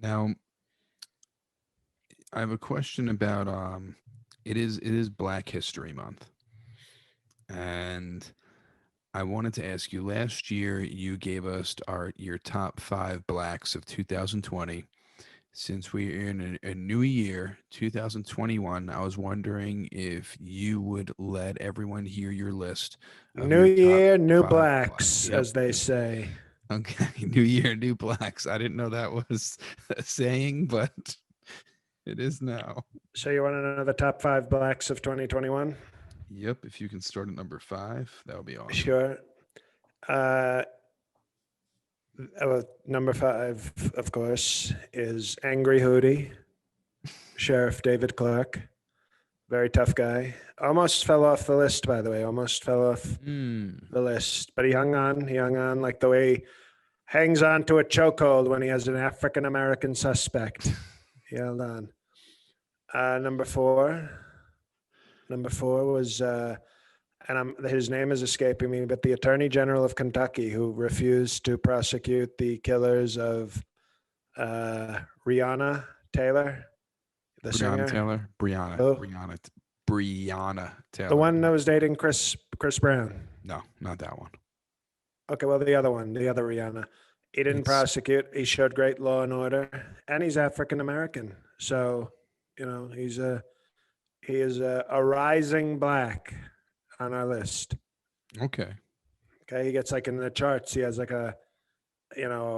Now, I have a question about it is Black History Month, and I wanted to ask you. Last year, you gave us your top five blacks of 2020. Since we're in a new year, 2021, I was wondering if you would let everyone hear your list of New your top year, new five blacks. blacks, Yep. as they say. Okay. New year, new blacks. I didn't know that was a saying, but it is now. So you want to know the top five blacks of 2021? Yep. If you can start at number five, that would be awesome. Sure. Uh, Number five, of course, is Angry Hootie, Sheriff David Clark. Very tough guy. Almost fell off the list, by the way. Almost fell off Hmm. the list, but he hung on. He hung on like the way he hangs on to a chokehold when he has an African American suspect. He held on. Number four. Number four was, his name is escaping me, but the Attorney General of Kentucky who refused to prosecute the killers of Rihanna Taylor, the Breonna singer. Taylor. Brianna. Who? Brianna The Taylor. one that was dating Chris Brown. No, not that one. Okay, well, the other one, the other Rihanna. He didn't It's prosecute. He showed great law and order, and he's African American. So, he is a rising black on our list. okay. Okay, he gets like in the charts. He has like a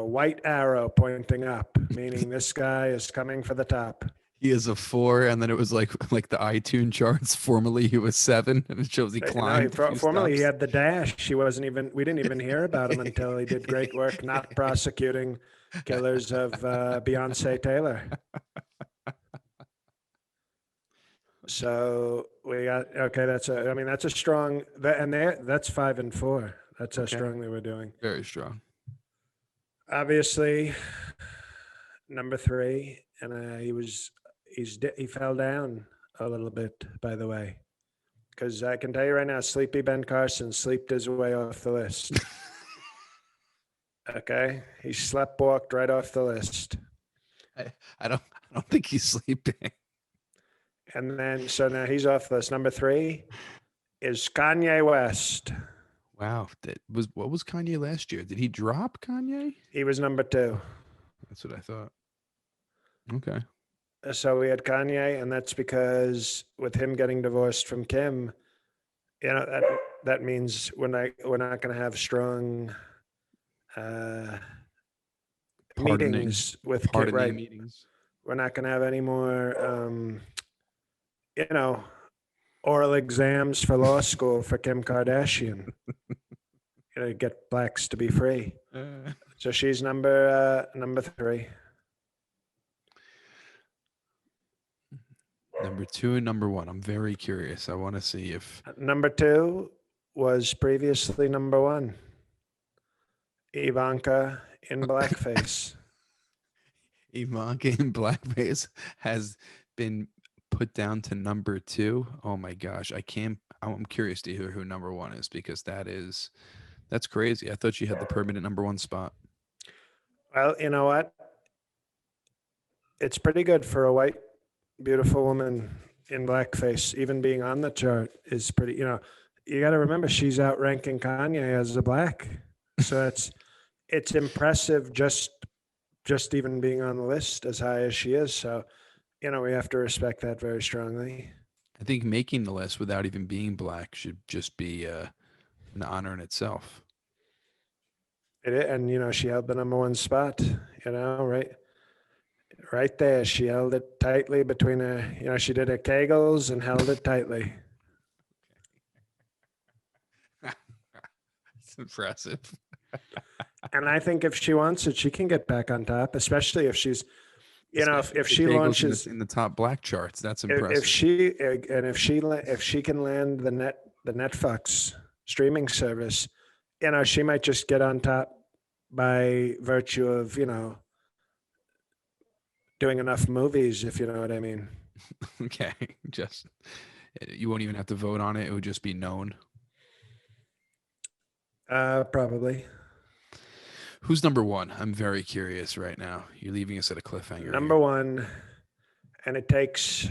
white arrow pointing up, meaning this guy is coming for the top. He is a four, and then it was like the iTunes charts. Formerly, he was seven, and it shows he No, climbed a few formerly he stops. had the dash. He wasn't even. We didn't even hear about him until he did great work not prosecuting killers of Beyonce Taylor. So we got okay. That's a strong. That's 5 and 4. That's how Okay, strong they were doing. very strong. Obviously, number three, and he fell down a little bit. By the way, because I can tell you right now, Sleepy Ben Carson sleeped his way off the list. Okay, he slept walked right off the list, I don't think he's sleeping. and then so now he's off the list. Number three is Kanye West. Wow, that was what was Kanye last year? Did he drop Kanye? He was number two. That's what I thought. Okay. So we had Kanye, and that's because with him getting divorced from Kim, that means we're not going to have strong uh, Pardoning, meetings with Kim. pardoning Right, meetings. we're not going to have any more, you know, oral exams for law school for Kim Kardashian. Get blacks to be free. So she's number three. Number two and number one. I'm very curious. I want to see if Number two was previously number one. Ivanka in blackface. Ivanka in blackface has been put down to number two. Oh my gosh, I can't. I'm curious to hear who number one is because that's crazy. I thought she had the permanent number one spot. Well, you know what? It's pretty good for a white, beautiful woman in blackface. Even being on the chart is pretty. You got to remember she's outranking Kanye as a black, so it's impressive just even being on the list as high as she is. So, we have to respect that very strongly. I think making the list without even being black should just be an honor in itself. And she held the number one spot. Right there, she held it tightly between her. She did her kegels and held it tightly. It's impressive. And I think if she wants it, she can get back on top, especially if she's, Especially if the she Kegels launches, in the top black charts. That's if impressive. she can land the Netflix streaming service, she might just get on top by virtue of doing enough movies, if you know what I mean. Okay, just you won't even have to vote on it. It would just be known. Probably. Who's number one? I'm very curious right now. You're leaving us at a cliffhanger. Number here. one, and it takes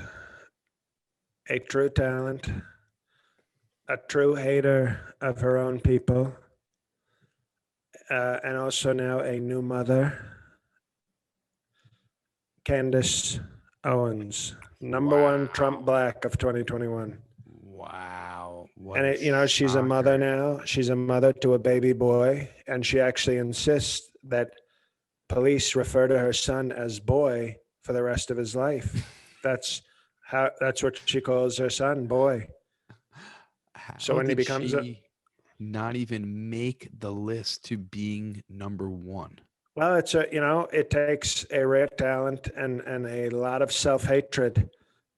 a true talent, a true hater of her own people, and also now a new mother, Candace Owens, number one Trump Wow. black of 2021. Wow. What And a it, she's a mother shocker. now. She's a mother to a baby boy, and she actually insists that police refer to her son as boy for the rest of his life. That's that's what she calls her son, boy. So How when he did becomes a, she not even make the list to being number one? well, it's a, it takes a rare talent and a lot of self-hatred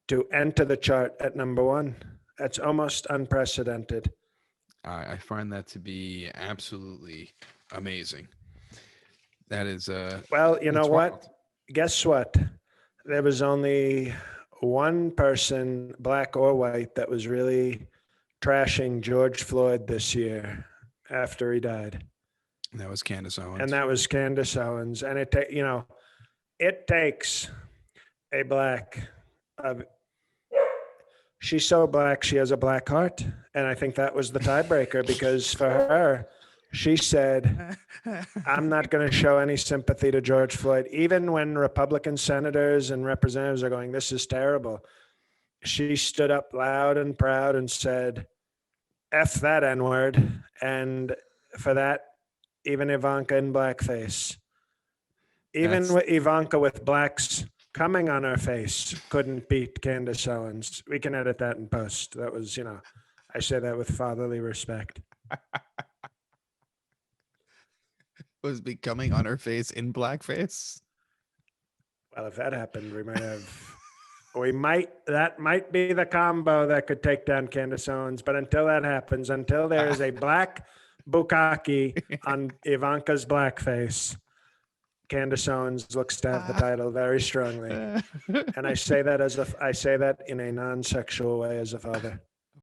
to enter the chart at number one. That's almost unprecedented. I find that to be absolutely amazing. That is Well, you know that's what? wild. Guess what? There was only one person, black or white, that was really trashing George Floyd this year after he died. That was Candace And Owens. that was Candace Owens. And it takes a black, uh, she's so black, she has a black heart. And I think that was the tiebreaker because for her, she said, I'm not going to show any sympathy to George Floyd, even when Republican senators and representatives are going, this is terrible. She stood up loud and proud and said, F that N word. And for that, even Ivanka in blackface, even That's with Ivanka with blacks coming on her face, couldn't beat Candace Owens. We can edit that in post. That was, I say that with fatherly respect. was becoming on her face in blackface. Well, if that happened, that might be the combo that could take down Candace Owens. But until that happens, until there is a black bukkake on Ivanka's blackface, Candace Owens looks to have the title very strongly. And I say that in a non-sexual way as a father.